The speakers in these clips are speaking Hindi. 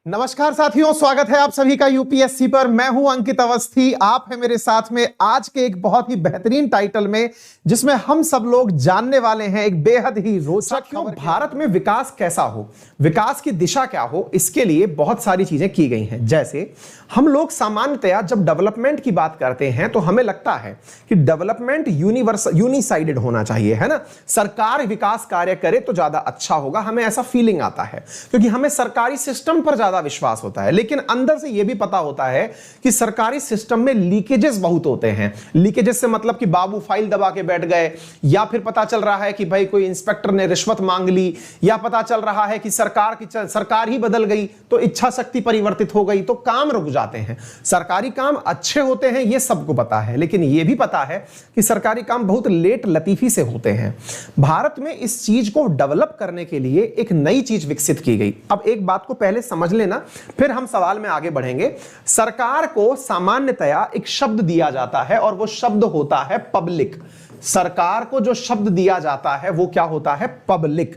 नमस्कार साथियों, स्वागत है आप सभी का यूपीएससी पर। मैं हूं अंकित अवस्थी, आप हैं मेरे साथ में आज के एक बहुत ही बेहतरीन टाइटल में, जिसमें हम सब लोग जानने वाले हैं एक बेहद ही रोचक खबर। भारत में विकास कैसा हो, विकास की दिशा क्या हो, इसके लिए बहुत सारी चीजें की गई हैं। जैसे हम लोग सामान्यतया जब डेवलपमेंट की बात करते हैं तो हमें लगता है कि डेवलपमेंट यूनिसाइडेड होना चाहिए, है ना। सरकार विकास कार्य करे तो ज्यादा अच्छा होगा, हमें ऐसा फीलिंग आता है क्योंकि हमें सरकारी सिस्टम पर ज्यादा विश्वास होता है। लेकिन अंदर से यह भी पता होता है कि सरकारी सिस्टम में लीकेजेस बहुत होते हैं। लीकेजेस से मतलब कि बाबू फाइल दबा के बैठ गए, या फिर पता चल रहा है कि भाई कोई इंस्पेक्टर ने रिश्वत मांग ली, या पता चल रहा है कि सरकार ही बदल गई तो इच्छा शक्ति परिवर्तित हो गई तो काम रुक जाते हैं। सरकारी काम अच्छे होते हैं, यह सबको पता है, लेकिन यह भी पता है कि सरकारी काम बहुत लेट लतीफी से होते हैं। भारत में इस चीज को डेवलप करने के लिए एक नई चीज विकसित की गई। अब एक बात को पहले समझ लेना, फिर हम सवाल में आगे बढ़ेंगे। सरकार को सामान्यतया एक शब्द दिया जाता है और वो शब्द होता है पब्लिक। सरकार को जो शब्द दिया जाता है वो क्या होता है? पब्लिक।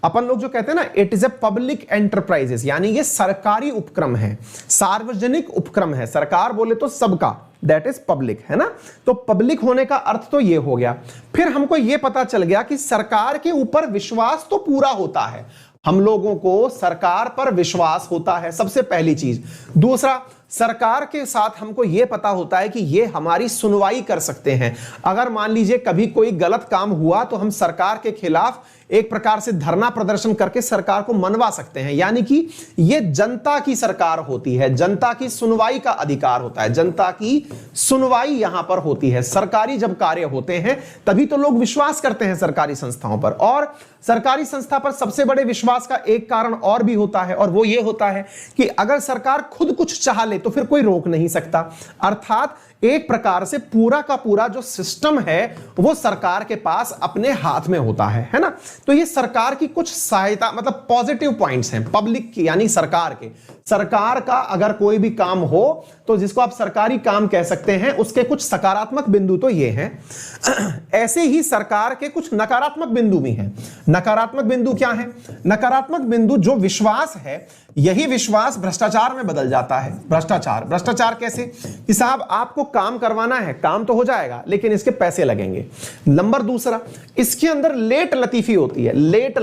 अपन लोग जो कहते हैं ना, it is a public enterprises, यानी ये सरकारी उपक्रम है, सार्वजनिक उपक्रम है। सरकार बोले तो सबका, दैट इज पब्लिक, है ना। तो पब्लिक होने का अर्थ तो ये हो गया। फिर हमको ये पता चल गया कि सरकार के ऊपर विश्वास तो पूरा होता है, हम लोगों को सरकार पर विश्वास होता है, सबसे पहली चीज। दूसरा, सरकार के साथ हमको यह पता होता है कि ये हमारी सुनवाई कर सकते हैं। अगर मान लीजिए कभी कोई गलत काम हुआ तो हम सरकार के खिलाफ एक प्रकार से धरना प्रदर्शन करके सरकार को मनवा सकते हैं, यानी कि ये जनता की सरकार होती है, जनता की सुनवाई का अधिकार होता है, जनता की सुनवाई यहां पर होती है। सरकारी जब कार्य होते हैं तभी तो लोग विश्वास करते हैं सरकारी संस्थाओं पर। और सरकारी संस्था पर सबसे बड़े विश्वास का एक कारण और भी होता है, और वो ये होता है कि अगर सरकार खुद कुछ चाह ले तो फिर कोई रोक नहीं सकता। अर्थात एक प्रकार से पूरा का पूरा जो सिस्टम है वो सरकार के पास अपने हाथ में होता है ना। तो ये सरकार की कुछ सहायता, मतलब पॉजिटिव पॉइंट्स हैं पब्लिक की, यानी सरकार के। सरकार का अगर कोई भी काम हो तो जिसको आप सरकारी काम कह सकते हैं, उसके कुछ सकारात्मक बिंदु तो ये हैं। ऐसे ही सरकार के कुछ नकारात्मक बिंदु भी हैं। नकारात्मक बिंदु क्या है? नकारात्मक बिंदु जो विश्वास है, यही विश्वास भ्रष्टाचार में बदल जाता है। भ्रष्टाचार कैसे? कि साहब आपको काम करवाना है, काम तो हो जाएगा लेकिन इसके पैसे लगेंगे। नंबर दूसरा, इसके अंदर लेट लतीफी होती है। लेट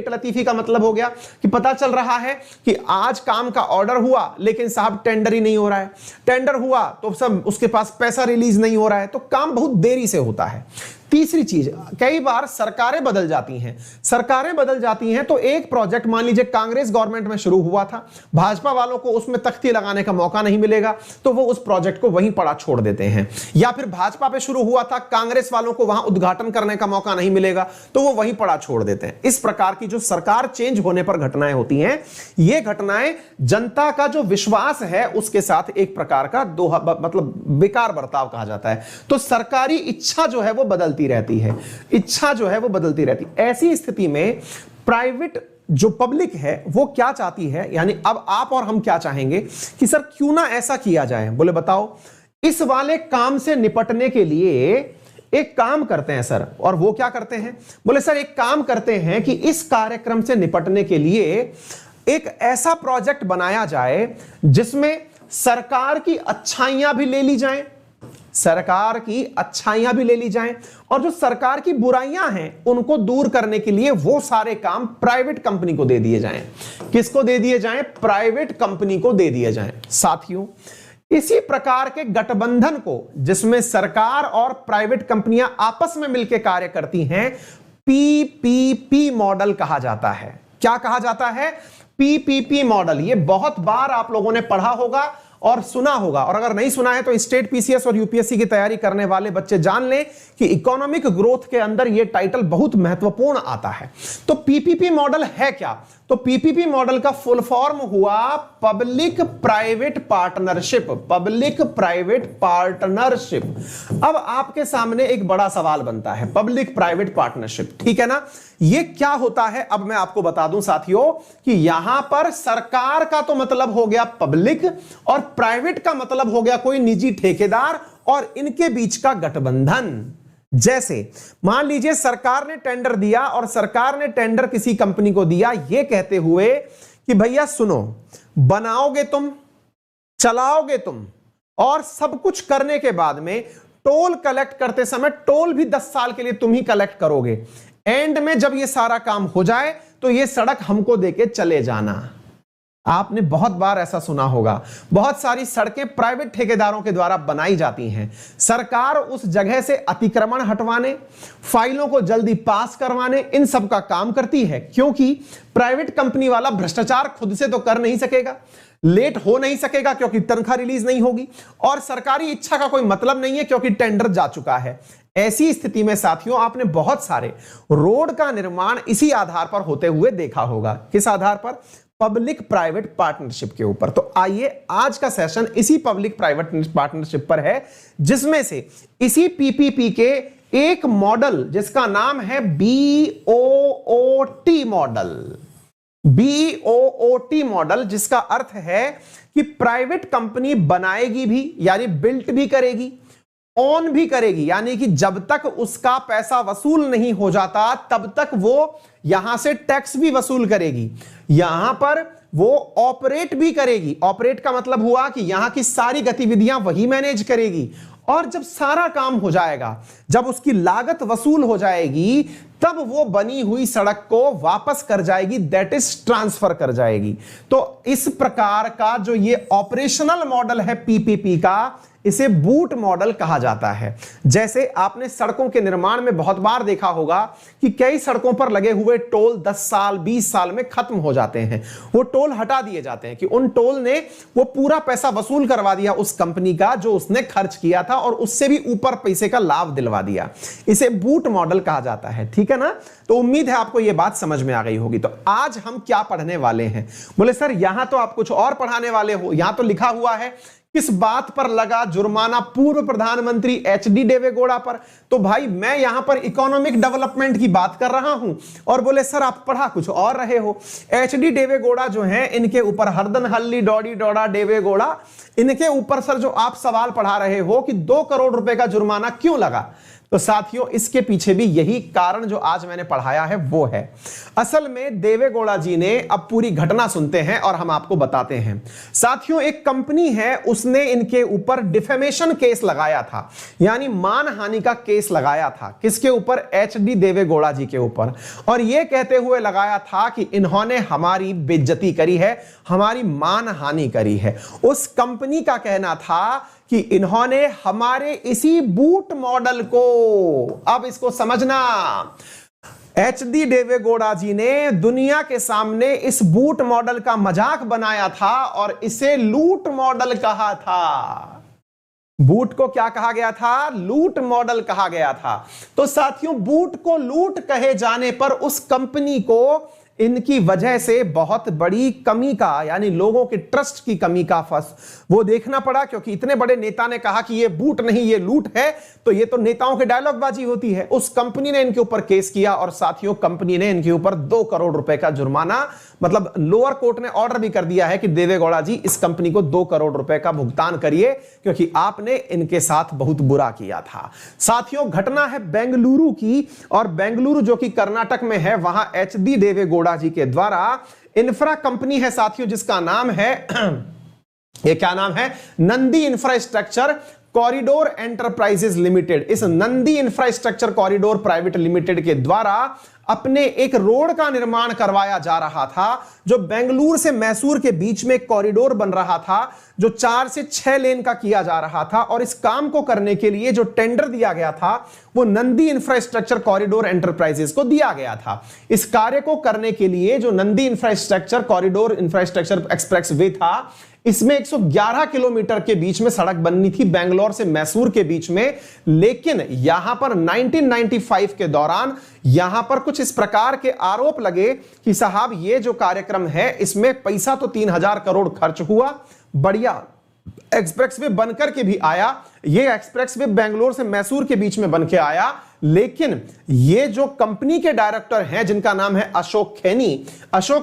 लतीफी का मतलब हो गया कि पता चल रहा है कि आज काम का ऑर्डर हुआ लेकिन साहब टेंडर ही नहीं हो रहा है, टेंडर हुआ तो सब उसके पास पैसा रिलीज नहीं हो रहा है, तो काम बहुत देरी से होता है। तीसरी चीज, कई बार सरकारें बदल जाती हैं तो एक प्रोजेक्ट मान लीजिए कांग्रेस गवर्नमेंट में शुरू हुआ था, भाजपा वालों को उसमें तख्ती लगाने का मौका नहीं मिलेगा तो वो उस प्रोजेक्ट को वहीं पड़ा छोड़ देते हैं। या फिर भाजपा पे शुरू हुआ था, कांग्रेस वालों को वहां उद्घाटन करने का मौका नहीं मिलेगा तो वो वहीं पड़ा छोड़ देते हैं। इस प्रकार की जो सरकार चेंज होने पर घटनाएं होती हैं, ये घटनाएं जनता का जो विश्वास है उसके साथ एक प्रकार का मतलब बेकार बर्ताव कहा जाता है। तो सरकारी इच्छा जो है वो बदलती रहती है, इच्छा जो है वो बदलती रहती है। ऐसी स्थिति में प्राइवेट जो पब्लिक है वो क्या चाहती है, यानी अब आप और हम क्या चाहेंगे कि सर क्यों ना ऐसा किया जाए। बोले बताओ, इस वाले काम से निपटने के लिए एक काम करते हैं सर। और वो क्या करते हैं? बोले सर एक काम करते हैं कि इस कार्यक्रम से निपटने के लिए एक ऐसा प्रोजेक्ट बनाया जाए जिसमें सरकार की अच्छाइयां भी ले ली जाएं, और जो सरकार की बुराइयां हैं उनको दूर करने के लिए वो सारे काम प्राइवेट कंपनी को दे दिए जाएं। किसको दे दिए जाएं? प्राइवेट कंपनी को दे दिए जाएं। साथियों, इसी प्रकार के गठबंधन को, जिसमें सरकार और प्राइवेट कंपनियां आपस में मिलकर कार्य करती हैं, पीपीपी मॉडल कहा जाता है। क्या कहा जाता है? PPP model. ये बहुत बार आप लोगों ने पढ़ा होगा और सुना होगा, और अगर नहीं सुना है तो स्टेट पीसीएस और यूपीएससी की तैयारी करने वाले बच्चे जान लें कि इकोनॉमिक ग्रोथ के अंदर यह टाइटल बहुत महत्वपूर्ण आता है। तो पीपीपी मॉडल है क्या? तो पीपीपी मॉडल का फुल फॉर्म हुआ पब्लिक प्राइवेट पार्टनरशिप। अब आपके सामने एक बड़ा सवाल बनता है, पब्लिक प्राइवेट पार्टनरशिप, ठीक है ना। ये क्या होता है अब मैं आपको बता दूं साथियों कि यहां पर सरकार का तो मतलब हो गया पब्लिक और प्राइवेट का मतलब हो गया कोई निजी ठेकेदार और इनके बीच का गठबंधन। जैसे मान लीजिए सरकार ने टेंडर दिया और सरकार ने टेंडर किसी कंपनी को दिया ये कहते हुए कि भैया सुनो, बनाओगे तुम, चलाओगे तुम, और सब कुछ करने के बाद में टोल कलेक्ट करते समय टोल भी 10 साल के लिए तुम ही कलेक्ट करोगे। एंड में जब ये सारा काम हो जाए तो ये सड़क हमको देके चले जाना। आपने बहुत बार ऐसा सुना होगा। बहुत सारी सड़कें प्राइवेट ठेकेदारों के द्वारा बनाई जाती हैं। सरकार उस जगह से अतिक्रमण हटवाने, फाइलों को जल्दी पास करवाने, इन सब का काम करती है, क्योंकि प्राइवेट कंपनी वाला भ्रष्टाचार खुद से तो कर नहीं सकेगा, लेट हो नहीं सकेगा क्योंकि तनख्वाह रिलीज नहीं होगी, और सरकारी इच्छा का कोई मतलब नहीं है क्योंकि टेंडर जा चुका है। ऐसी स्थिति में साथियों आपने बहुत सारे रोड का निर्माण इसी आधार पर होते हुए देखा होगा। किस आधार पर? पब्लिक प्राइवेट पार्टनरशिप के ऊपर। तो आइए आज का सेशन इसी पब्लिक प्राइवेट पार्टनरशिप पर है, जिसमें से इसी पीपीपी के एक मॉडल जिसका नाम है बीओओटी मॉडल। बीओओटी मॉडल जिसका अर्थ है कि प्राइवेट कंपनी बनाएगी भी, यानी बिल्ट भी करेगी, ऑन भी करेगी, यानी कि जब तक उसका पैसा वसूल नहीं हो जाता तब तक वो यहां से टैक्स भी वसूल करेगी, यहां पर वो ऑपरेट भी करेगी। ऑपरेट का मतलब हुआ कि यहां की सारी गतिविधियां वही मैनेज करेगी, और जब सारा काम हो जाएगा, जब उसकी लागत वसूल हो जाएगी, तब वो बनी हुई सड़क को वापस कर जाएगी, दैट इज ट्रांसफर कर जाएगी। तो इस प्रकार का जो ये ऑपरेशनल मॉडल है पीपीपी का, इसे बूट मॉडल कहा जाता है। जैसे आपने सड़कों के निर्माण में बहुत बार देखा होगा कि कई सड़कों पर लगे हुए टोल 10 साल 20 साल में खत्म हो जाते हैं, वो टोल हटा दिए जाते हैं कि उन टोल ने वो पूरा पैसा वसूल करवा दिया उस कंपनी का जो उसने खर्च किया था, और उससे भी ऊपर पैसे का लाभ दिलवा दिया। इसे बूट मॉडल कहा जाता है, ठीक है ना। तो उम्मीद है आपको यह बात समझ में आ गई होगी। तो आज हम क्या पढ़ने वाले हैं? बोले सर यहां तो आप कुछ और पढ़ाने वाले हो, यहां तो लिखा हुआ है किस बात पर लगा जुर्माना पूर्व प्रधानमंत्री एचडी देवेगौड़ा पर। तो भाई मैं यहां पर इकोनॉमिक डेवलपमेंट की बात कर रहा हूं, और बोले सर आप पढ़ा कुछ और रहे हो। एचडी देवेगौड़ा जो हैं, इनके ऊपर हरदन हल्ली डॉडी डोडा देवेगौड़ा, इनके ऊपर सर जो आप सवाल पढ़ा रहे हो कि 2 करोड़ रुपए का जुर्माना क्यों लगा, तो साथियों इसके पीछे भी यही कारण जो आज मैंने पढ़ाया है वो है। असल में देवेगौड़ा जी ने, अब पूरी घटना सुनते हैं और हम आपको बताते हैं। साथियों एक कंपनी है, उसने इनके ऊपर डिफेमेशन केस लगाया था, यानी मानहानि का केस लगाया था। किसके ऊपर? एचडी देवेगौड़ा जी के ऊपर। और यह कहते हुए लगाया था कि इन्होंने हमारी बेइज्जती करी है, हमारी मानहानि करी है। उस कंपनी का कहना था कि इन्होंने हमारे इसी बूट मॉडल को, अब इसको समझना, एचडी देवेगौड़ा जी ने दुनिया के सामने इस बूट मॉडल का मजाक बनाया था और इसे लूट मॉडल कहा था। बूट को क्या कहा गया था? लूट मॉडल कहा गया था। तो साथियों बूट को लूट कहे जाने पर उस कंपनी को इनकी वजह से बहुत बड़ी कमी का, यानी लोगों के ट्रस्ट की कमी का वो देखना पड़ा, क्योंकि इतने बड़े नेता ने कहा कि ये बूट नहीं ये लूट है, तो ये तो नेताओं की डायलॉगबाजी होती है। उस कंपनी ने इनके ऊपर केस किया, और साथियों कंपनी ने इनके ऊपर 2 करोड़ रुपए का जुर्माना, मतलब लोअर कोर्ट ने ऑर्डर भी कर दिया है कि देवेगौड़ा जी इस कंपनी को 2 करोड़ रुपए का भुगतान करिए, क्योंकि आपने इनके साथ बहुत बुरा किया था। साथियों घटना है बेंगलुरु की, और बेंगलुरु जो कि कर्नाटक में है, वहां एचडी देवेगौड़ा जी के द्वारा इंफ्रा कंपनी है साथियों, जिसका नाम है ये क्या नाम है? Nandi infrastructure corridor enterprises limited. इस Nandi infrastructure corridor private limited के द्वारा अपने एक रोड का निर्माण करवाया जा रहा था, जो बेंगलुरु से मैसूर के बीच में एक कॉरिडोर बन रहा था, जो 4 से 6 लेन का किया जा रहा था। और इस काम को करने के लिए जो टेंडर दिया गया था वो नंदी इंफ्रास्ट्रक्चर कॉरिडोर एंटरप्राइजेस को दिया गया था। इस कार्य को करने के लिए जो Nandi infrastructure corridor infrastructure express way था, इसमें 111 किलोमीटर के बीच में सड़क बननी थी बेंगलोर से मैसूर के बीच में। लेकिन यहां पर 1995 के दौरान यहां पर कुछ इस प्रकार के आरोप लगे कि साहब ये जो कार्यक्रम है इसमें पैसा तो 3000 करोड़ खर्च हुआ, बढ़िया एक्सप्रेसवे बनकर के भी आया, ये एक्सप्रेसवे बेंगलोर से मैसूर के बीच में बन के आया, लेकिन ये जो कंपनी के डायरेक्टर हैं जिनका नाम है अशोक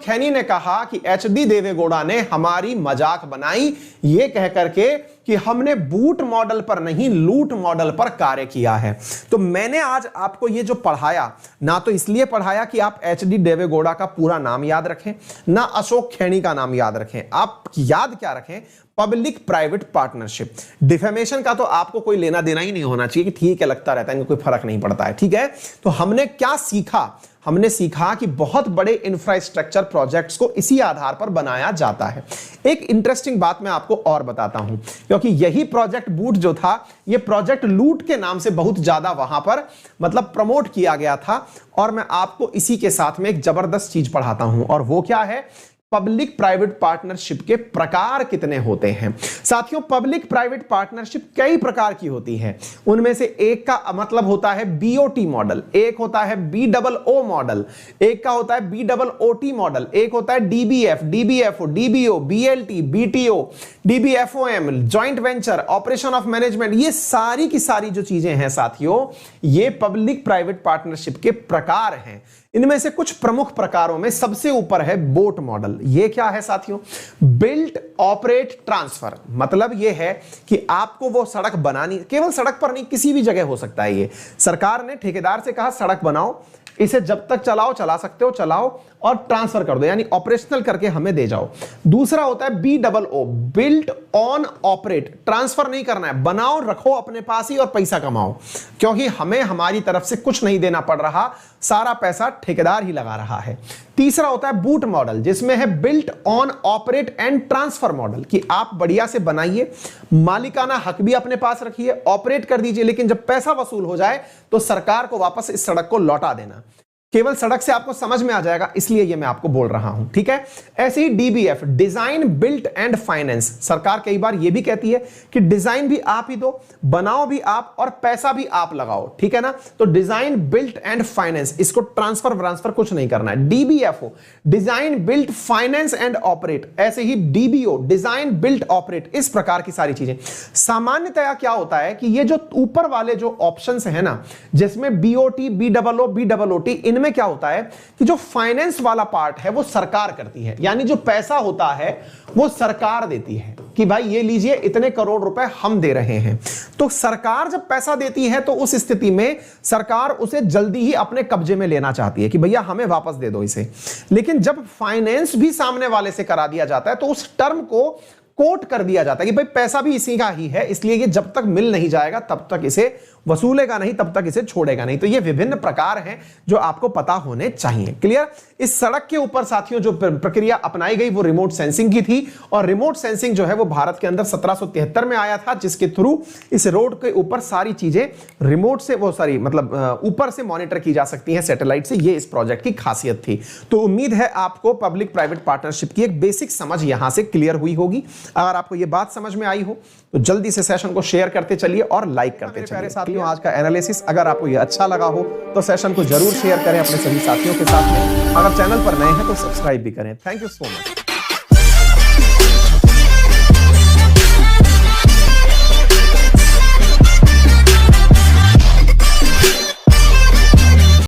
खैनी ने कहा कि एचडी देवेगौड़ा ने हमारी मजाक बनाई ये कह करके कि हमने बूट मॉडल पर नहीं लूट मॉडल पर कार्य किया है। तो मैंने आज आपको ये जो पढ़ाया ना तो इसलिए पढ़ाया कि आप एचडी देवेगौड़ा का पूरा नाम याद रखें, ना अशोक खैनी का नाम याद रखें। आप याद क्या रखें? Public private partnership. डिफेमेशन का तो आपको कोई लेना देना ही नहीं होना चाहिए कि ठीक है लगता रहता है, कोई फर्क नहीं पड़ता है, ठीक है। तो हमने क्या सीखा? हमने सीखा कि बहुत बड़े इंफ्रास्ट्रक्चर प्रोजेक्ट्स को इसी आधार पर बनाया जाता है। एक इंटरेस्टिंग बात मैं आपको और बताता हूं, क्योंकि यही प्रोजेक्ट बूट जो था, यह प्रोजेक्ट लूट के नाम से बहुत ज्यादा वहां पर मतलब प्रमोट किया गया था। और मैं आपको इसी के साथ में एक जबरदस्त चीज पढ़ाता हूं, और वो क्या है? पब्लिक प्राइवेट पार्टनरशिप के प्रकार कितने होते हैं। साथियों, पब्लिक प्राइवेट पार्टनरशिप कई प्रकार की होती है। उनमें से एक का मतलब होता है बीओटी मॉडल, एक होता है बीडबलओ मॉडल, एक का होता है बीडबलओटी मॉडल, एक होता है DBF, DBFO, DBO, BLT, BTO, DBFOM, joint venture, operation of management. ये सारी की सारी जो चीजें हैं साथियों, ये पब्लिक प्राइवेट पार्टनरशिप के प्रकार हैं। इनमें से कुछ प्रमुख प्रकारों में सबसे ऊपर है बोट मॉडल। ये क्या है साथियों? Built operate transfer. मतलब ये है कि आपको वो सड़क बनानी, केवल सड़क पर नहीं किसी भी जगह हो सकता है। ये सरकार ने ठेकेदार से कहा सड़क बनाओ, इसे जब तक चलाओ, चला सकते हो चलाओ, और ट्रांसफर कर दो, यानी ऑपरेशनल करके हमें दे जाओ। दूसरा होता है बीडबलओ, बिल्ट ऑन ऑपरेट। ट्रांसफर नहीं करना है, बनाओ रखो अपने पास ही और पैसा कमाओ, क्योंकि हमें हमारी तरफ से कुछ नहीं देना पड़ रहा, सारा पैसा ठेकेदार ही लगा रहा है। तीसरा होता है बूट मॉडल, जिसमें है built on operate and transfer model, कि आप बढ़िया से बनाइए, मालिकाना हक भी अपने पास रखिए, ऑपरेट कर दीजिए, लेकिन जब पैसा वसूल हो जाए तो सरकार को वापस इस सड़क को लौटा देना। केवल सड़क से आपको समझ में आ जाएगा, इसलिए ये मैं आपको बोल रहा हूं, ठीक है। ऐसे ही DBF, design built and finance. सरकार कई बार ये भी कहती है कि डिजाइन भी आप ही दो, बनाओ भी आप, और पैसा भी आप लगाओ, ठीक है ना। तो डिजाइन बिल्ट एंड फाइनेंस, इसको ट्रांसफर कुछ नहीं करना है। DBFO, design built finance and operate. ऐसे ही डीबीओ, डिजाइन बिल्ट ऑपरेट। इस प्रकार की सारी चीजें। सामान्यतया क्या होता है कि ये जो ऊपर वाले जो ऑप्शंस है ना, जिसमें बीओटी, बीडबलओ, बीडबलओटी, इनमें क्या होता है कि जो फाइनेंस वाला पार्ट है वो सरकार करती है, यानी जो पैसा होता है वो सरकार देती है कि भाई ये लीजिए इतने करोड़ रुपए हम दे रहे हैं। तो सरकार जब पैसा देती है तो उस स्थिति में सरकार उसे जल्दी ही अपने कब्जे में लेना चाहती है कि भैया हमें वापस दे दो इसे। लेकिन जब फाइनेंस भी सामने वाले से करा दिया जाता है तो उस टर्म को कोट कर दिया जाता है कि भाई पैसा भी इसी का ही है, इसलिए ये जब तक मिल नहीं जाएगा तब तक इसे वसूलेगा नहीं, तब तक इसे छोड़ेगा नहीं। तो ये विभिन्न प्रकार हैं जो आपको पता होने चाहिए। क्लियर? इस सड़क के ऊपर साथियों जो प्रक्रिया अपनाई गई वो रिमोट सेंसिंग की थी, और रिमोट सेंसिंग जो है वो भारत के अंदर 1773 में आया था, जिसके थ्रू इस रोड के ऊपर सारी चीजें रिमोट से मतलब ऊपर से मॉनिटर की जा सकती हैं सैटेलाइट से। ये इस प्रोजेक्ट की खासियत थी। तो उम्मीद है आपको पब्लिक प्राइवेट पार्टनरशिप की एक बेसिक समझ यहां से क्लियर हुई होगी। अगर आपको ये बात समझ में आई हो तो जल्दी से सेशन को शेयर करते चलिए और लाइक करते चलिए। साथियों, आज का एनालिसिस अगर आपको ये अच्छा लगा हो तो सेशन को जरूर शेयर करें अपने सभी साथियों के साथ में। अगर चैनल पर नए हैं तो सब्सक्राइब भी करें। Thank you so much.